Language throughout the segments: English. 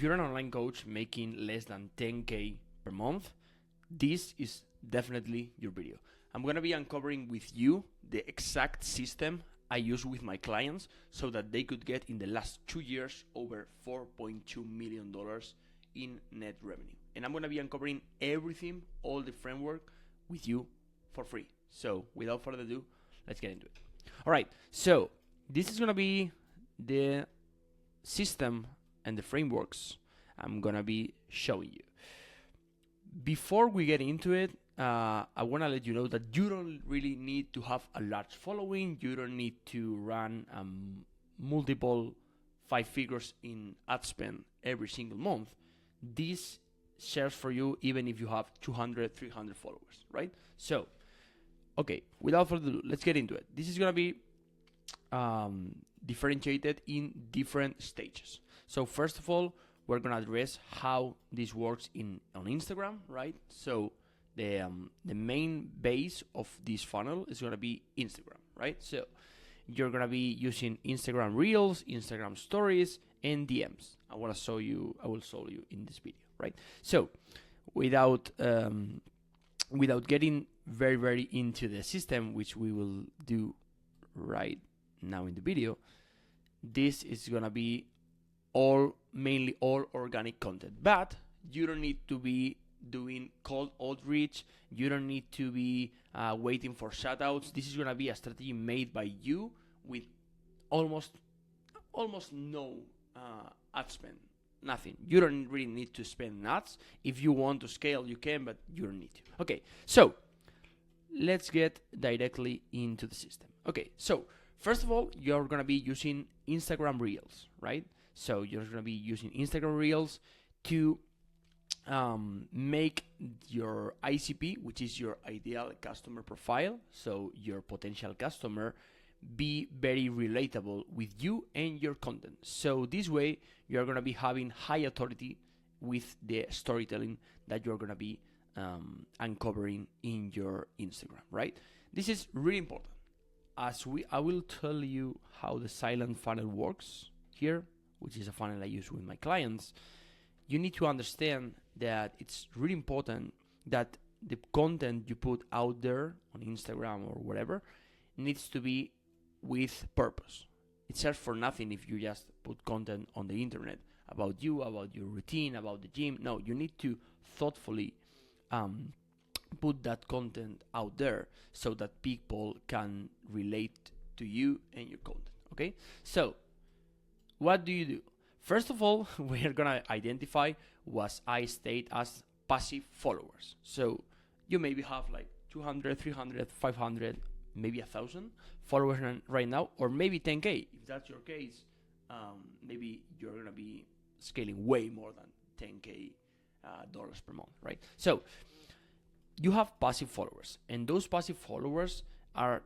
you're an online coach making less than 10K per month, this is definitely your video. I'm going to be uncovering with you the exact system I use with my clients so that they could get in the last 2 years over $4.2 million in net revenue. And I'm going to be uncovering everything, all the framework with you for free. So without further ado, let's get into it. All right, so this is going to be the system and the frameworks I'm going to be showing you. Before we get into it, I want to let you know that you don't really need to have a large following. You don't need to run multiple 5 figures in ad spend every single month. This shares for you even if you have 200, 300 followers, right? So, okay, without further ado, let's get into it. This is going to be differentiated in different stages. So first of all, we're going to address how this works on Instagram, right? So the main base of this funnel is going to be Instagram, right? So you're going to be using Instagram Reels, Instagram Stories, and DMs. I will show you in this video, right? So without getting very into the system, which we will do right now in the video, this is going to be mainly all organic content, but you don't need to be doing cold outreach. You don't need to be waiting for shoutouts. This is going to be a strategy made by you with almost no ad spend, nothing. You don't really need to spend ads. If you want to scale, you can, but you don't need to. Okay, so let's get directly into the system. Okay, so first of all, you're going to be using Instagram Reels, right? So you're going to be using Instagram Reels to make your ICP, which is your ideal customer profile, so your potential customer, be very relatable with you and your content. So this way, you're going to be having high authority with the storytelling that you're going to be uncovering in your Instagram, right? This is really important. I will tell you how the silent funnel works here, which is a funnel I use with my clients. You need to understand that it's really important that the content you put out there on Instagram or whatever needs to be with purpose. It serves for nothing if you just put content on the internet about you, about your routine, about the gym. No, you need to thoughtfully put that content out there so that people can relate to you and your content. Okay, so what do? First of all, we are gonna identify what I state as passive followers. So you maybe have like 200, 300, 500, maybe 1,000 followers right now, or maybe 10K. If that's your case, maybe you're gonna be scaling way more than 10K dollars per month, right? So you have passive followers, and those passive followers are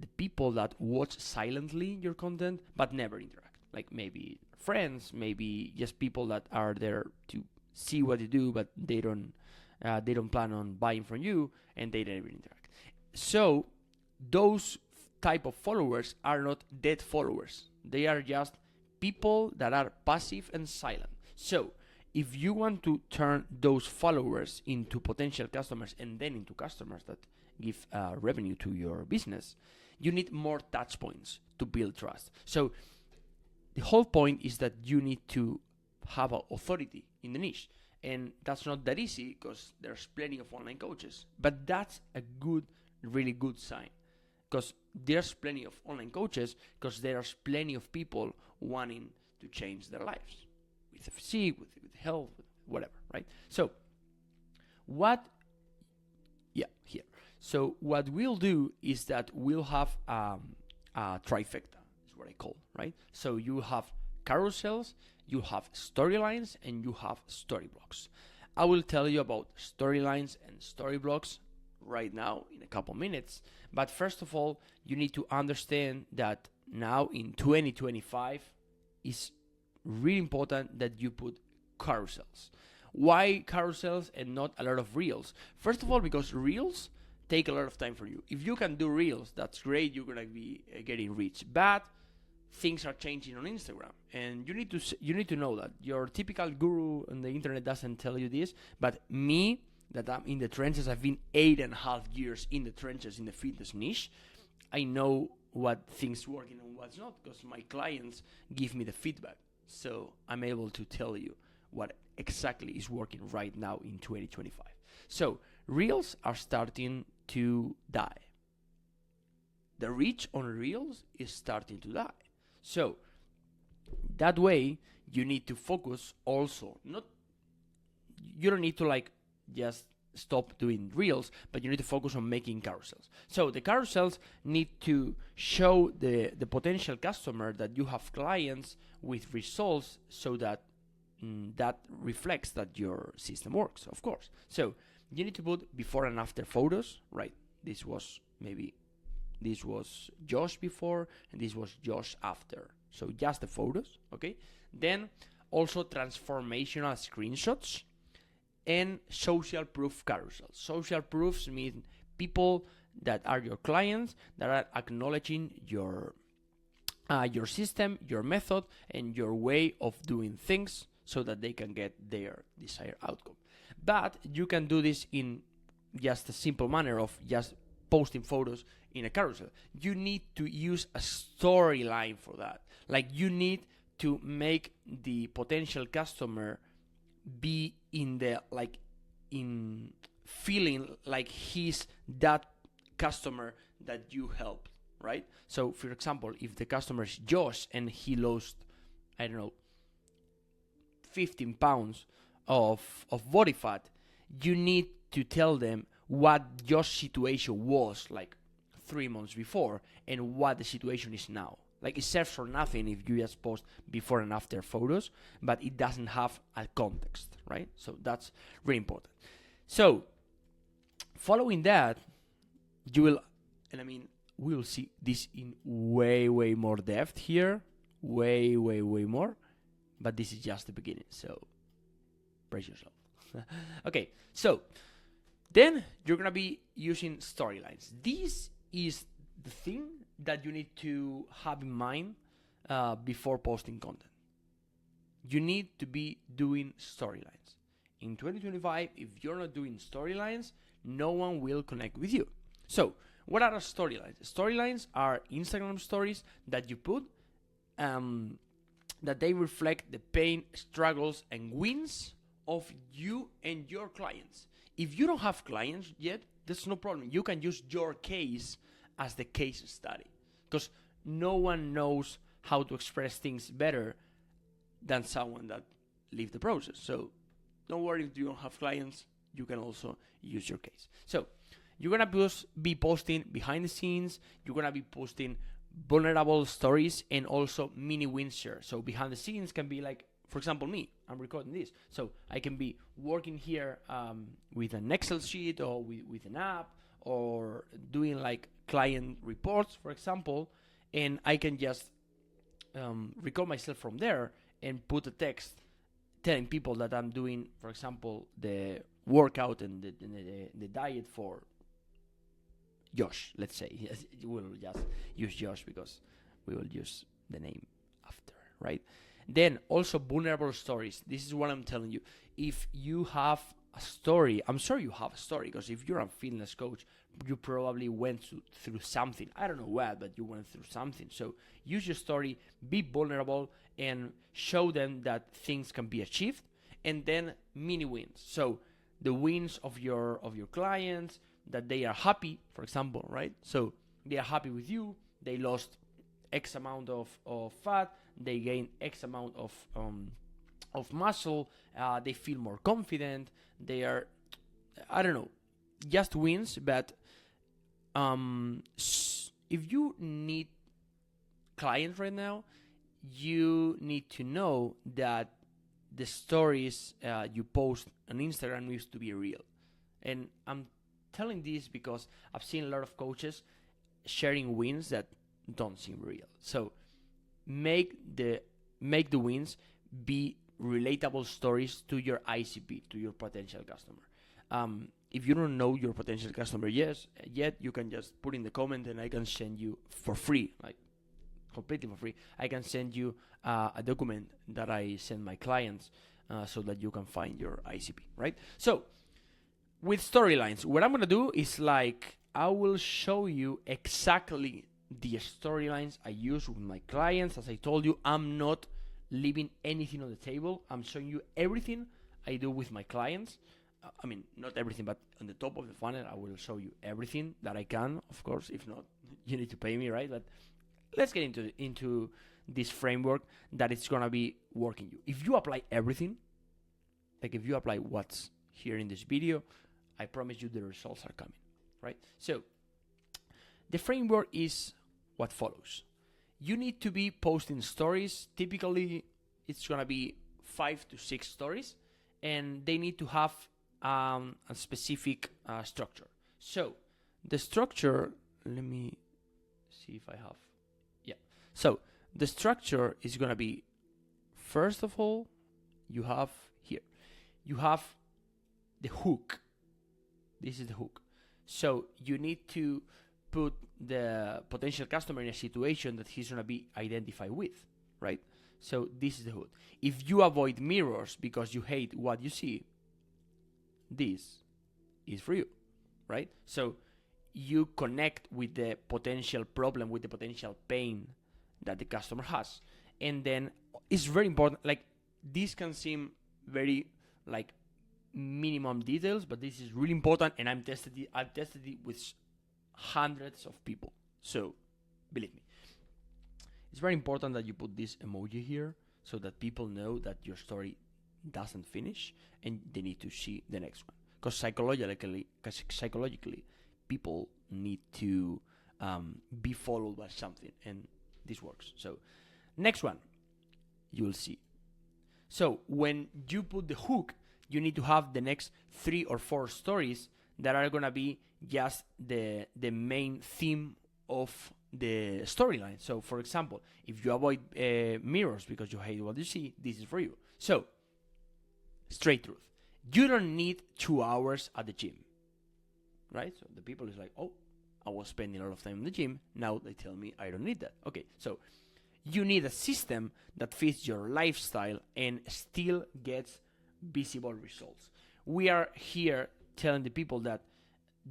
the people that watch silently your content but never interact. Like maybe friends, maybe just people that are there to see what you do, but they don't plan on buying from you, and they never interact. So those type of followers are not dead followers. They are just people that are passive and silent. So if you want to turn those followers into potential customers and then into customers that give revenue to your business, you need more touch points to build trust. So the whole point is that you need to have authority in the niche. And that's not that easy because there's plenty of online coaches. But that's a really good sign. Because there's plenty of online coaches, because there's plenty of people wanting to change their lives. With physique, with health, with whatever, right? So So what we'll do is that we'll have a trifecta, is what I call, right? So you have carousels, you have storylines, and you have story blocks. I will tell you about storylines and story blocks right now in a couple minutes. But first of all, you need to understand that now in 2025 is really important that you put carousels. Why carousels and not a lot of reels? First of all, because reels take a lot of time for you. If you can do reels, that's great. You're going to be getting rich. But things are changing on Instagram, and you need to know that. Your typical guru on the internet doesn't tell you this, but me, that I'm in the trenches, I've been 8.5 years in the trenches in the fitness niche. I know what things working and what's not, because my clients give me the feedback. So I'm able to tell you what exactly is working right now in 2025. So Reels are starting to die. The reach on Reels is starting to die. So that way you need to focus also. You don't need to like just stop doing Reels, but you need to focus on making carousels. So the carousels need to show the potential customer that you have clients with results, so that that reflects that your system works, of course. So you need to put before and after photos, right? This was Josh before, and this was Josh after. So just the photos, okay? Then also transformational screenshots and social proof carousels. Social proofs mean people that are your clients that are acknowledging your system, your method, and your way of doing things, so that they can get their desired outcome. But you can do this in just a simple manner of just posting photos in a carousel. You need to use a storyline for that. Like, you need to make the potential customer be in feeling like he's that customer that you helped, right? So for example, if the customer is Josh and he lost, I don't know, 15 pounds of body fat, you need to tell them what Josh's situation was like 3 months before and what the situation is now. Like, it serves for nothing if you just post before and after photos, but it doesn't have a context, right? So that's really important. So following that, you will, and I mean, we will see this in way more depth here, way more, but this is just the beginning, so brace yourself. Okay, so then you're gonna be using storylines. This is the thing that you need to have in mind before posting content. You need to be doing storylines. In 2025, if you're not doing storylines, no one will connect with you. So what are storylines? Storylines are Instagram stories that you put that they reflect the pain, struggles, and wins of you and your clients. If you don't have clients yet, there's no problem. You can use your case as the case study, because no one knows how to express things better than someone that lived the process. So don't worry if you don't have clients, you can also use your case. So you're gonna be posting behind the scenes, you're gonna be posting vulnerable stories and also mini win share. So behind the scenes can be like, for example, me, I'm recording this. So I can be working here with an Excel sheet or with an app, or doing like client reports, for example, and I can just record myself from there and put a text telling people that I'm doing, for example, the workout and the diet for Josh, let's say. Yes, we'll just use Josh because we will use the name after, right? Then also vulnerable stories. This is what I'm telling you. If you have a story, I'm sure you have a story, because if you're a fitness coach, you probably went through something. I don't know what, but you went through something. So use your story, be vulnerable, and show them that things can be achieved. And then mini wins. So the wins of your clients, that they are happy, for example, right? So they are happy with you. They lost X amount of fat. They gain X amount of muscle. They feel more confident. They are, I don't know, just wins. But if you need clients right now, you need to know that the stories you post on Instagram needs to be real. And I'm telling this because I've seen a lot of coaches sharing wins that don't seem real. So make the wins be relatable stories to your ICP, to your potential customer. If you don't know your potential customer yet, you can just put in the comment and I can send you for free, like completely for free, I can send you a document that I send my clients so that you can find your ICP, right? So with storylines, what I'm gonna do is like I will show you exactly the storylines I use with my clients. As I told you, I'm not leaving anything on the table. I'm showing you everything I do with my clients. I mean, not everything, but on the top of the funnel, I will show you everything that I can. Of course, if not, you need to pay me, right? But let's get into this framework that it's gonna be working you. If you apply everything, like if you apply what's here in this video, I promise you the results are coming, right? So the framework is what follows. You need to be posting stories. Typically, it's gonna be 5 to 6 stories, and they need to have a specific structure. So the structure, let me see if I have, yeah. So the structure is gonna be, first of all, you have the hook. This is the hook. So you need to put the potential customer in a situation that he's gonna be identified with, right? So this is the hook. If you avoid mirrors because you hate what you see, this is for you, right? So you connect with the potential problem, with the potential pain that the customer has. And then it's very important, like this can seem very like minimum details, but this is really important, and I've tested it with hundreds of people. So believe me, it's very important that you put this emoji here so that people know that your story doesn't finish and they need to see the next one. Because psychologically, people need to be followed by something, and this works. So next one, you will see. So when you put the hook, you need to have the next 3 or 4 stories that are gonna be just the main theme of the storyline. So for example, if you avoid mirrors because you hate what you see, this is for you. So straight truth, you don't need 2 hours at the gym, right? So the people is like, oh, I was spending a lot of time in the gym, now they tell me I don't need that. Okay, so you need a system that fits your lifestyle and still gets visible results. We are here telling the people that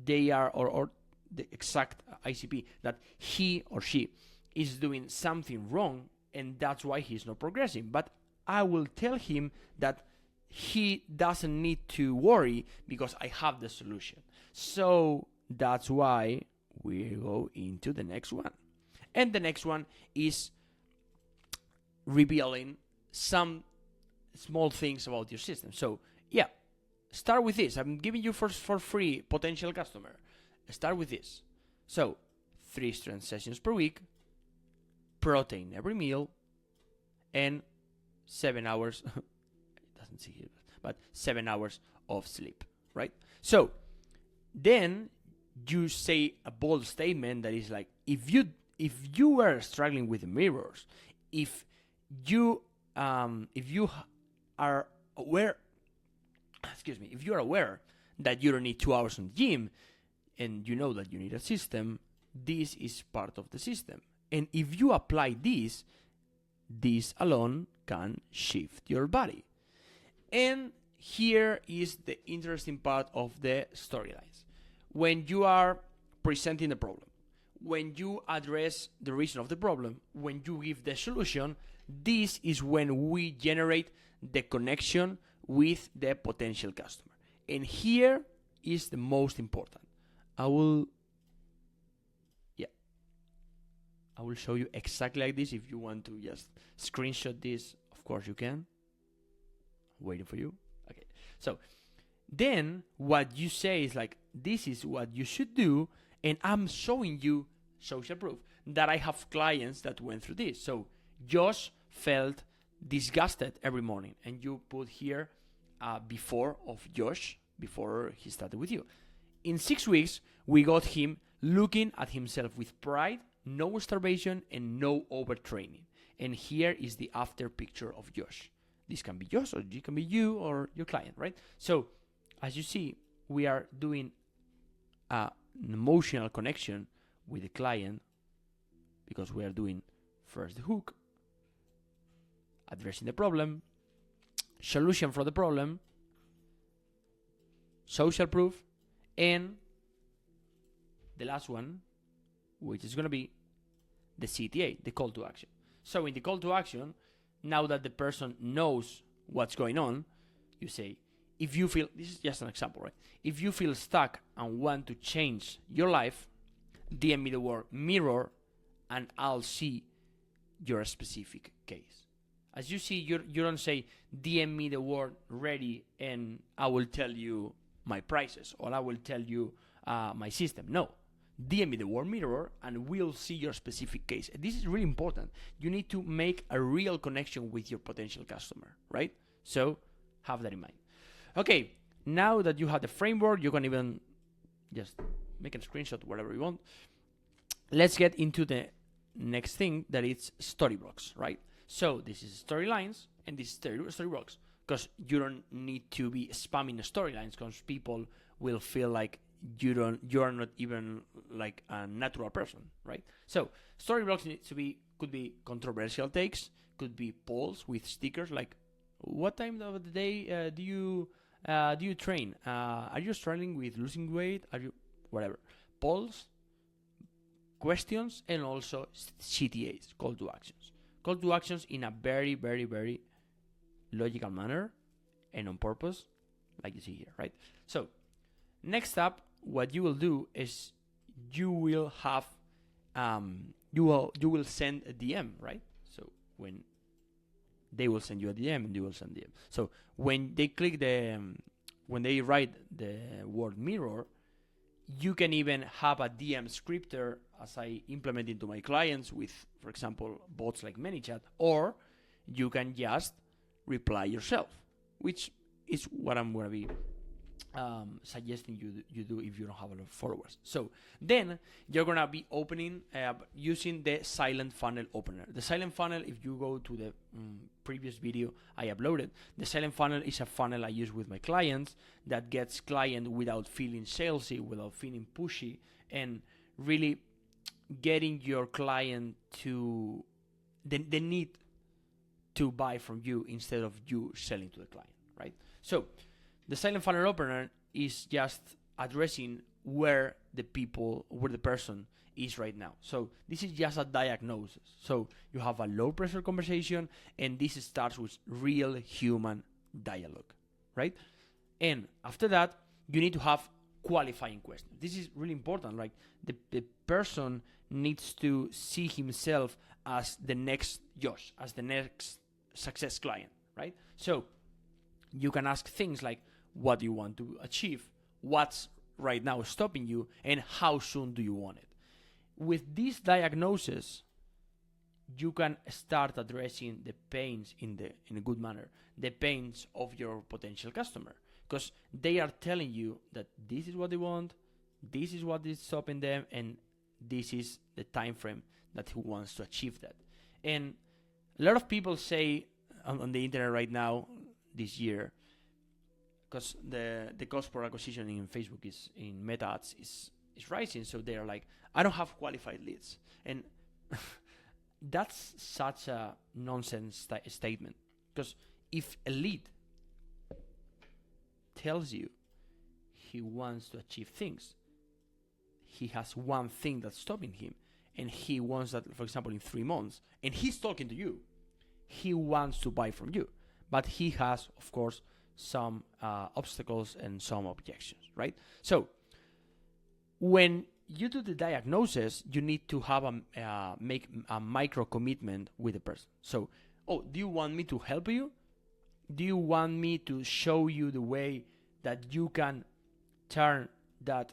they are, or the exact ICP, that he or she is doing something wrong and that's why he's not progressing. But I will tell him that he doesn't need to worry because I have the solution. So that's why we go into the next one. And the next one is revealing some small things about your system. So yeah, start with this. I'm giving you for free, potential customer. Start with this. So 3 strength sessions per week, protein every meal, and 7 hours it doesn't see here, but 7 hours of sleep, right? So then you say a bold statement that is like, if you are struggling with the mirrors, if you are aware, if you are aware that you don't need 2 hours in the gym and you know that you need a system, this is part of the system. And if you apply this alone can shift your body. And here is the interesting part of the storylines. When you are presenting the problem, when you address the reason of the problem, when you give the solution, this is when we generate the connection with the potential customer. And here is the most important. I will show you exactly like this. If you want to just screenshot this, of course you can. Waiting for you. Okay. So then what you say is like, this is what you should do, and I'm showing you social proof that I have clients that went through this. So Josh felt disgusted every morning, and you put here before of Josh, before he started with you. In 6 weeks, we got him looking at himself with pride, no starvation, and no overtraining. And here is the after picture of Josh. This can be Josh, or it can be you or your client, right? So as you see, we are doing an emotional connection with the client because we are doing First the hook, addressing the problem, solution for the problem, social proof, and the last one, which is going to be the CTA, the call to action. So in the call to action, now that the person knows what's going on, you say, if you feel, this is just an example, right? If you feel stuck and want to change your life, DM me the word mirror and I'll see your specific case. As you see, you don't say, DM me the word ready and I will tell you my prices or I will tell you my system. No, DM me the word mirror and we'll see your specific case. This is really important. You need to make a real connection with your potential customer, right? So have that in mind. Okay, now that you have the framework, you can even just make a screenshot, whatever you want. Let's get into the next thing, that is story blocks, right? So this is storylines and this is story blocks, because you don't need to be spamming the storylines, because people will feel like you are not even like a natural person, right? So story blocks could be controversial takes, could be polls with stickers like, what time of the day do you train? Are you struggling with losing weight? Are you whatever? Polls, questions, and also CTAs, call to actions. Call to actions in a very, very, very logical manner and on purpose, like you see here, right? So next up, what you will do is you will have you will send a DM, right? So when they will send you a DM and you will send DM. So when they click when they write the word mirror, you can even have a DM scripter as I implement into my clients with, for example, bots like ManyChat, or you can just reply yourself, which is what I'm going to be suggesting you do if you don't have a lot of followers. So then you're going to be opening using the silent funnel opener. The silent funnel, if you go to the previous video I uploaded, the silent funnel is a funnel I use with my clients that gets client without feeling salesy, without feeling pushy, and really getting your client to the need to buy from you instead of you selling to the client, right? So the silent funnel opener is just addressing where the person is right now. So this is just a diagnosis. So you have a low pressure conversation, and this starts with real human dialogue, right? And after that, you need to have qualifying questions. This is really important. Like the person needs to see himself as the next Josh, as the next success client, right? So you can ask things like, what do you want to achieve? What's right now stopping you? And how soon do you want it? With this diagnosis, you can start addressing the pains in a good manner, the pains of your potential customer, because they are telling you that this is what they want, this is what is stopping them, and this is the time frame that he wants to achieve that. And a lot of people say on the internet right now, this year, because the cost per acquisition in Facebook in Meta ads is rising, so they are like, I don't have qualified leads, and that's such a nonsense statement. Because if a lead tells you he wants to achieve things, he has one thing that's stopping him, and he wants that, for example, in 3 months, and he's talking to you, he wants to buy from you, but he has, of course, some obstacles and some objections, right? So when you do the diagnosis, you need to have make a micro commitment with the person. So, do you want me to help you? Do you want me to show you the way that you can turn that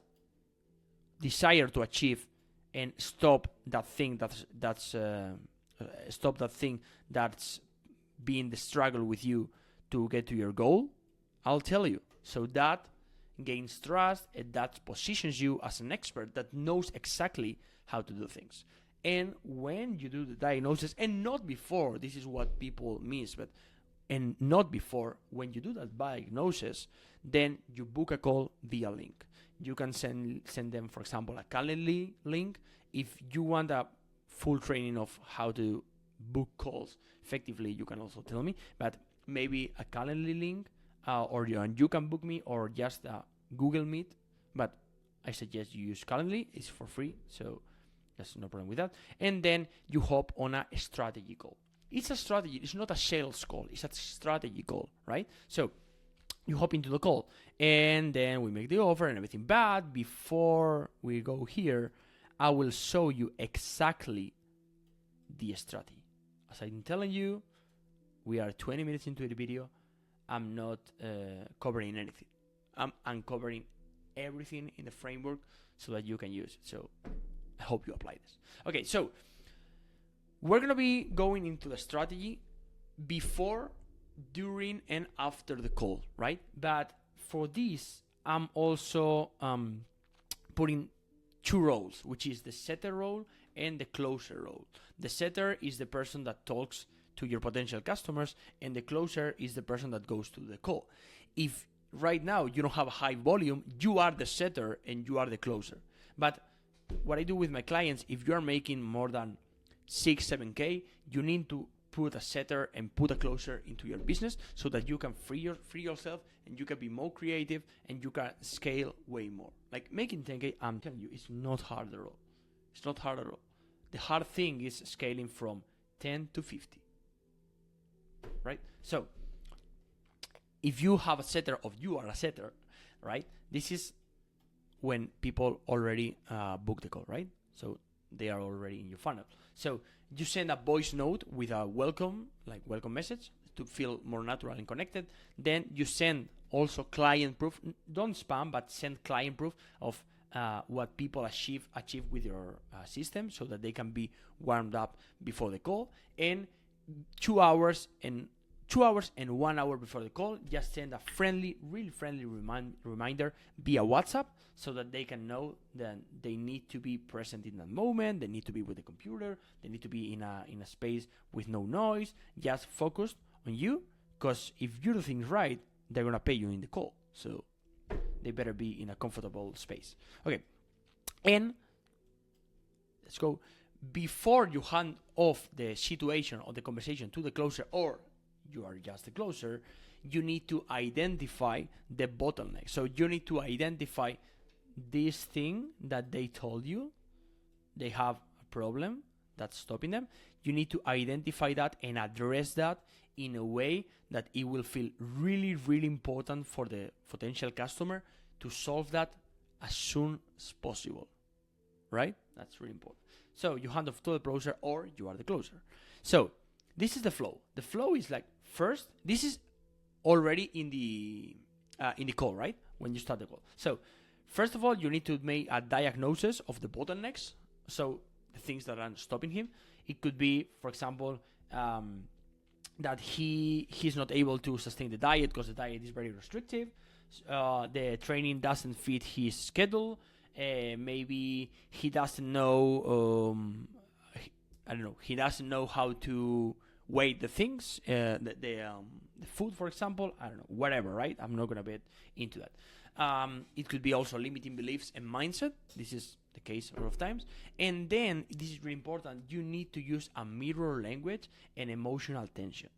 desire to achieve and stop that thing that's being the struggle with you to get to your goal? I'll tell you. So that gains trust, and that positions you as an expert that knows exactly how to do things. And when you do the diagnosis, and not before, this is what people miss, and not before, when you do that diagnosis, then you book a call via link. You can send them, for example, a Calendly link. If you want a full training of how to book calls effectively, you can also tell me. But maybe a Calendly link, or you can book me, or just Google Meet. But I suggest you use Calendly. It's for free, so there's no problem with that. And then you hop on a strategy call. It's a strategy. It's not a sales call. It's a strategy call, right? So you hop into the call, and then we make the offer and everything. But before we go here, I will show you exactly the strategy. As I'm telling you, we are 20 minutes into the video. I'm not covering anything. I'm covering everything in the framework so that you can use it. So I hope you apply this. Okay, so we're going to be going into the strategy before, during, and after the call, right? But for this, I'm also putting two roles, which is the setter role and the closer role. The setter is the person that talks to your potential customers, and the closer is the person that goes to the call. If right now you don't have a high volume, you are the setter and you are the closer. But what I do with my clients, if you are making more than 6-7K, you need to put a setter and put a closer into your business so that you can free yourself, and you can be more creative, and you can scale way more. Like making 10K, I'm telling you, it's not hard at all. It's not hard at all. The hard thing is scaling from 10 to 50. Right? So if you have a setter, or you are a setter, right? This is when people already book the call, right? So they are already in your funnel. So you send a voice note with a welcome message to feel more natural and connected. Then you send also client proof. Don't spam, but send client proof of what people achieve with your system, so that they can be warmed up before the call. And 2 hours and 1 hour before the call, just send a really friendly reminder via WhatsApp, so that they can know that they need to be present in that moment. They need to be with the computer. They need to be in a space with no noise, just focused on you. Because if you do things right, they're gonna pay you in the call. So they better be in a comfortable space. Okay, and let's go. Before you hand off the situation or the conversation to the closer, or you are just the closer, you need to identify the bottleneck. So you need to identify this thing that they told you they have a problem that's stopping them. You need to identify that and address that in a way that it will feel really, really important for the potential customer to solve that as soon as possible, right? That's really important. So you hand off to the closer, or you are the closer. So this is the flow. The flow is like, first, this is already in the call, right? When you start the call. So first of all, you need to make a diagnosis of the bottlenecks. So the things that are stopping him. It could be, for example, that he's not able to sustain the diet because the diet is very restrictive. The training doesn't fit his schedule. Maybe he doesn't know. I don't know. He doesn't know how to weight the things, the food, for example. I don't know. Whatever, right? I'm not gonna get into that. It could be also limiting beliefs and mindset. This is the case a lot of times. And then, this is really important, you need to use a mirror language and emotional tension.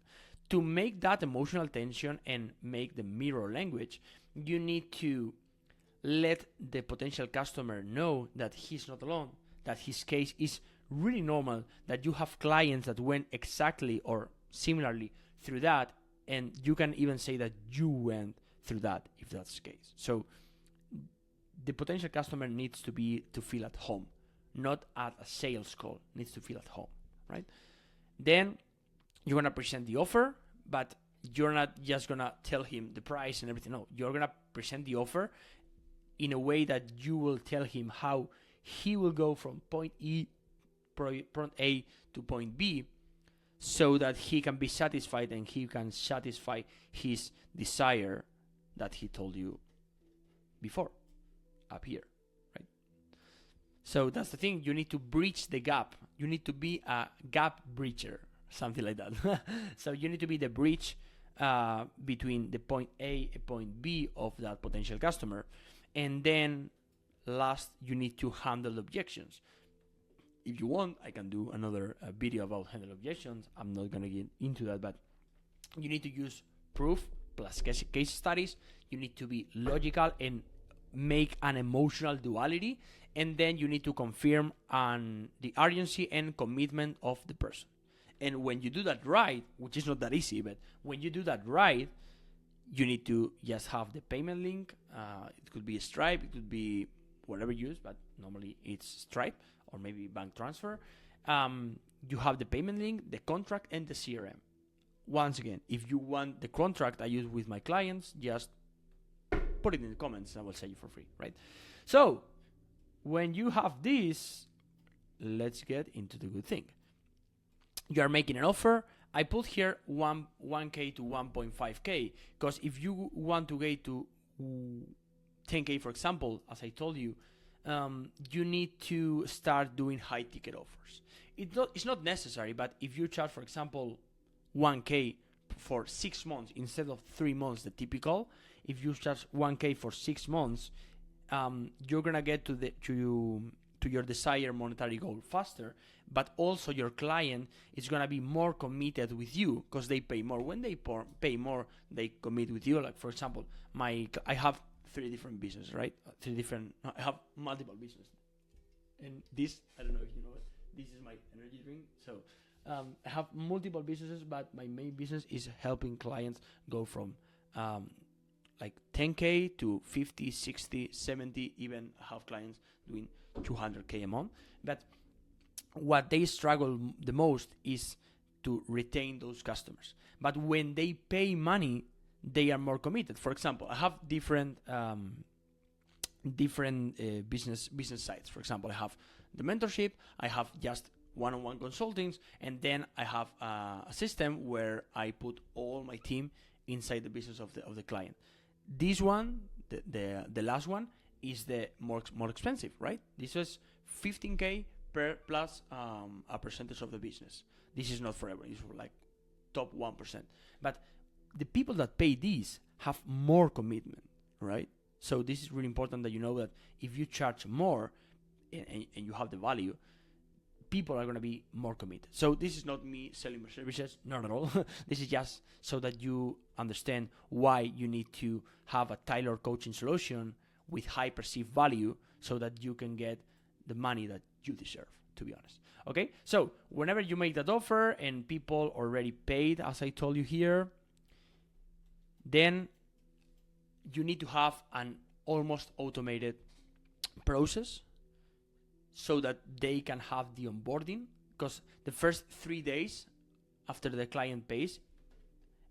To make that emotional tension and make the mirror language, you need to let the potential customer know that he's not alone, that his case is really normal, that you have clients that went exactly or similarly through that, and you can even say that you went through that if that's the case. So the potential customer needs to feel at home, not at a sales call, needs to feel at home, right? Then you're going to present the offer, but you're not just going to tell him the price and everything. No, you're going to present the offer in a way that you will tell him how he will go from point A to point B, so that he can be satisfied and he can satisfy his desire that he told you before up here, right? So that's the thing. You need to bridge the gap. You need to be a gap breacher, something like that. So you need to be the bridge between the point A and point B of that potential customer. And then last, you need to handle objections. if you want, I can do another video about handle objections. I'm not gonna get into that, but you need to use proof plus case studies. You need to be logical and make an emotional duality, and then you need to confirm on the urgency and commitment of the person. And when you do that right, which is not that easy, but when you do that right, you need to just have the payment link. It could be Stripe, it could be whatever you use, but normally it's Stripe or maybe bank transfer. You have the payment link, the contract, and the CRM. Once again, if you want the contract I use with my clients, just put it in the comments and I will send you for free, right? So when you have this, let's get into the good thing. You are making an offer. I put here 1K to 1.5K because if you want to get to 10K, for example, as I told you, you need to start doing high ticket offers. It's not necessary, but if you charge, for example, 1K for 6 months instead of 3 months, the typical, if you charge 1K for 6 months, you're gonna get to your desired monetary goal faster, but also your client is gonna be more committed with you because they pay more. When they pay more, they commit with you. Like for example, I have 3 different businesses, right? I have multiple businesses, and this, I don't know if you know it, this is my energy drink. So I have multiple businesses, but my main business is helping clients go from like 10K to 50, 60, 70, even I have clients doing 200K a month. But what they struggle the most is to retain those customers. But when they pay money, they are more committed. For example, I have different business sites. For example, I have the mentorship, I have just one-on-one consultings, and then I have a system where I put all my team inside the business of the client. This one, the last one, is the more expensive, right? This is 15K per plus a percentage of the business. This is not for everyone. It's for like top 1%. But the people that pay these have more commitment, right? So this is really important that you know that if you charge more and you have the value, people are going to be more committed. So this is not me selling my services, not at all. This is just so that you understand why you need to have a tailored coaching solution with high perceived value so that you can get the money that you deserve, to be honest. Okay, so whenever you make that offer and people already paid, as I told you here, then you need to have an almost automated process so that they can have the onboarding, because the first 3 days after the client pays,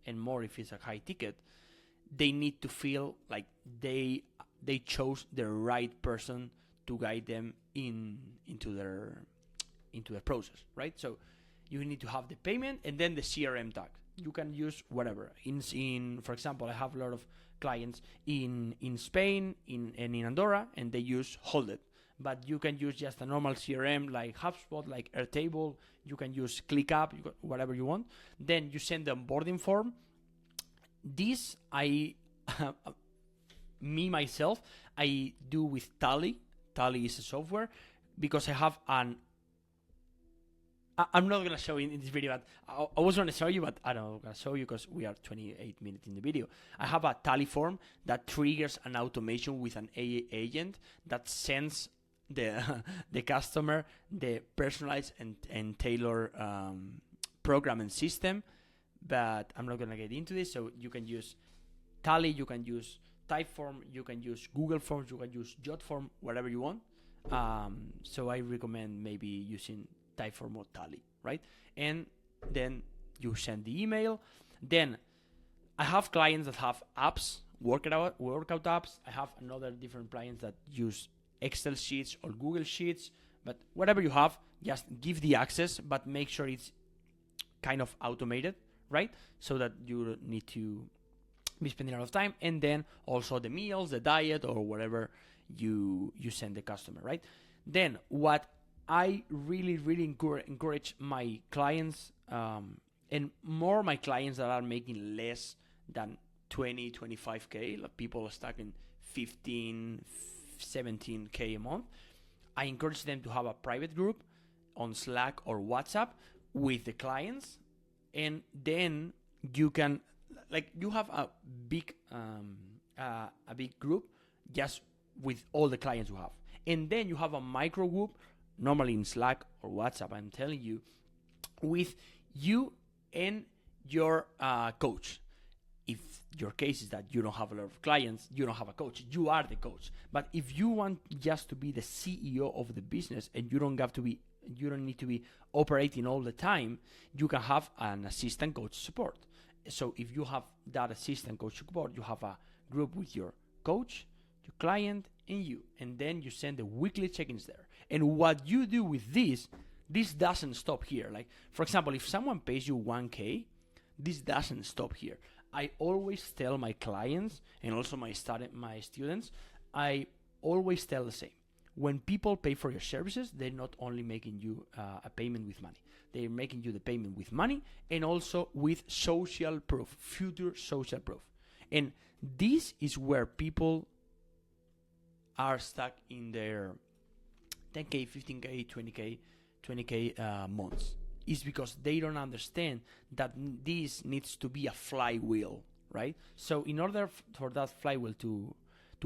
and more if it's a high ticket, they need to feel like they chose the right person to guide them into their process, right? So you need to have the payment and then the CRM tag. You can use whatever. In for example, I have a lot of clients in Spain, and in Andorra, and they use Hold It. But you can use just a normal CRM like HubSpot, like Airtable. You can use ClickUp, whatever you want. Then you send the onboarding form. This myself, I do with Tally. Tally is a software because I have I'm not going to show you in this video, but I was going to show you, but I don't know, I'm going to show you because we are 28 minutes in the video. I have a Tally form that triggers an automation with an AI agent that sends the customer the personalized and tailored program and system. But I'm not going to get into this. So you can use Tally, you can use Typeform, you can use Google Forms, you can use Jotform, whatever you want. So I recommend maybe using Typeform or Tally, right? And then you send the email. Then I have clients that have apps, workout apps. I have another different clients that use Excel sheets or Google Sheets. But whatever you have, just give the access, but make sure it's kind of automated, right? So that you don't need to be spending a lot of time. And then also the meals, the diet, or whatever you send the customer, right? Then what I really encourage my clients, and more my clients that are making less than 20-25K, like people are stuck in 15-17K a month, I encourage them to have a private group on Slack or WhatsApp with the clients, and then you can, like, you have a big group just with all the clients you have, and then you have a micro group, normally in Slack or WhatsApp, I'm telling you, with you and your coach. If your case is that you don't have a lot of clients, you don't have a coach, you are the coach. But if you want just to be the CEO of the business and you don't need to be operating all the time, you can have an assistant coach support. So if you have that assistant coach support, you have a group with your coach, your client, and you, and then you send the weekly check-ins there. And what you do with this doesn't stop here. Like, for example, if someone pays you 1K, this doesn't stop here. I always tell my clients and also my students, I always tell the same. When people pay for your services, they're not only making you a payment with money. They're making you the payment with money and also with social proof, future social proof. And this is where people are stuck in their 10K, 15K, 20K months. Is because they don't understand that this needs to be a flywheel, right? So in order for that flywheel to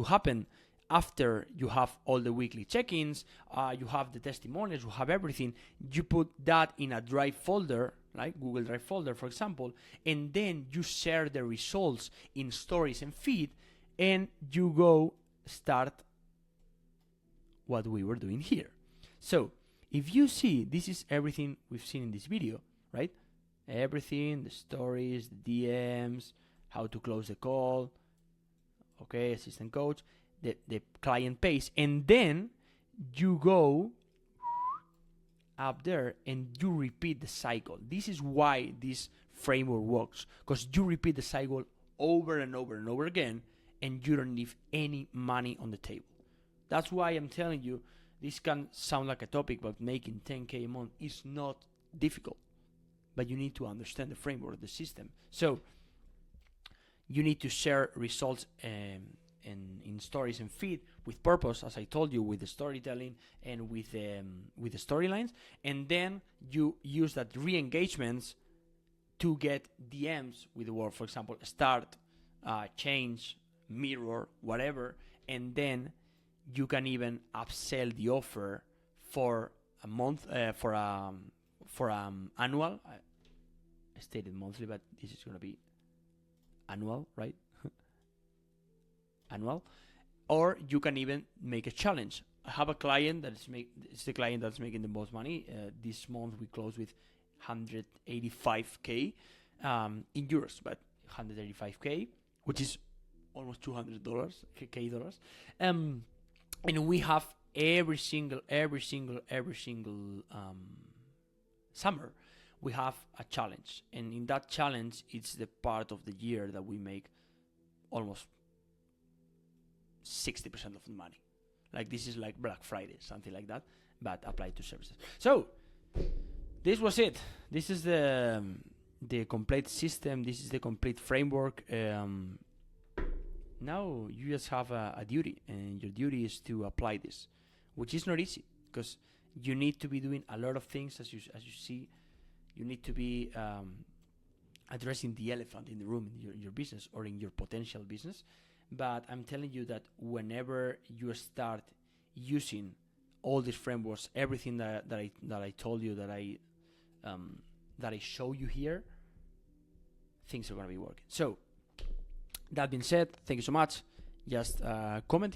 happen, after you have all the weekly check-ins, you have the testimonials, you have everything, you put that in a Drive folder, like Google Drive folder, for example, and then you share the results in stories and feed, and you go start what we were doing here. So if you see, this is everything we've seen in this video, right? Everything, the stories, the DMs, how to close the call, okay, assistant coach, the client pays, and then you go up there and you repeat the cycle. This is why this framework works, because you repeat the cycle over and over and over again, and you don't leave any money on the table. That's why I'm telling you, this can sound like a topic, but making 10K a month is not difficult. But you need to understand the framework of the system. So you need to share results in stories and feed with purpose, as I told you, with the storytelling and with the storylines. And then you use that re-engagements to get DMs with the word, for example, start, change, mirror, whatever, and then you can even upsell the offer for a month, for annual. I stated monthly, but this is going to be annual, right? Annual. Or you can even make a challenge. I have a client it's the client that's making the most money. This month we closed with 185K in euros, but 185K, which is almost $200 dollars. And we have every single summer we have a challenge, and in that challenge it's the part of the year that we make almost 60% of the money. Like, this is like Black Friday, something like that, but applied to services. So this was it. This is the complete system. This is the complete framework. Now you just have a duty, and your duty is to apply this, which is not easy, because you need to be doing a lot of things. As you see, you need to be addressing the elephant in the room in your business or in your potential business. But I'm telling you that whenever you start using all these frameworks, everything that I told you, that I show you here, things are gonna be working. So that being said, thank you so much. Just comment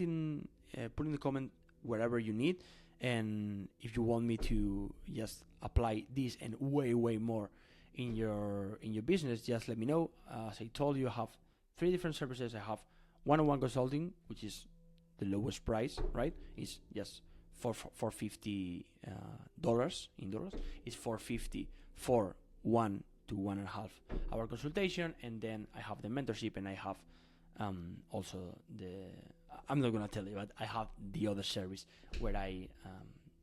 put in the comment wherever you need, and if you want me to just apply this and way more in your business, just let me know. As I told you, I have 3 different services. I have one-on-one consulting, which is the lowest price, right? It's just $450 in dollars. It's $450 for 1 to 1.5 hour consultation, and then I have the mentorship, and I have also I'm not gonna tell you, but I have the other service where I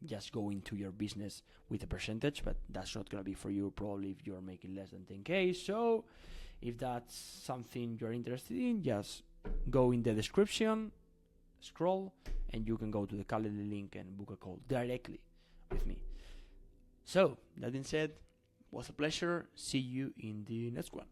just go into your business with a percentage, but that's not gonna be for you probably if you're making less than 10K. So if that's something you're interested in, just go in the description, scroll, and you can go to the calendar link and book a call directly with me. So that being said, was a pleasure. See you in the next one.